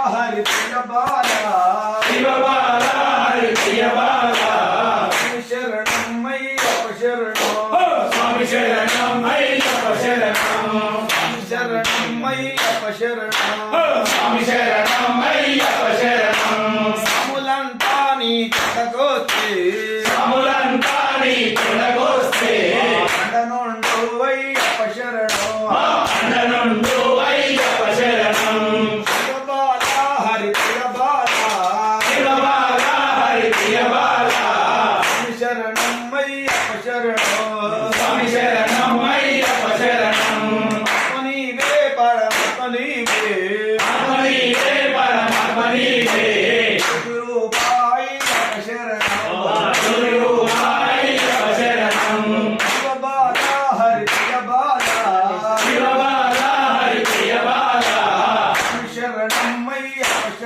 హరి ప్రియ బాల శివ బాల హరి ప్రియ బాల శరణమయ్యప్ప శరణం స్వామి శరణం అయ్యప్ప శరణం శరణమయ్యప్ప శరణం స్వామి శరణం అయ్యప్ప శరణం సాములంతా నీ చెంతకొచ్చి సాములంతా నీ చెంతకొస్తే అండనుండు అయ్యప్ప శరణం అండనుండు అయ్యప్ప శరణం శివ బాల హరి ప్రియ బాల శివ బాల హరి ప్రియ బాల శరణమయ్యప్ప శరణం స్వామి శరణం అయ్యప్ప శరణం నీవే పరమాత్మ నీవే ఆత్మనీవే పరమాత్మ నీవే రూపాయ్యప్ప శరణం గురురూపాయ్యప్ప శరణం శివ బాల హరి ప్రియ బాల శివ బాల హరి ప్రియ బాల శరణమయ్యప్ప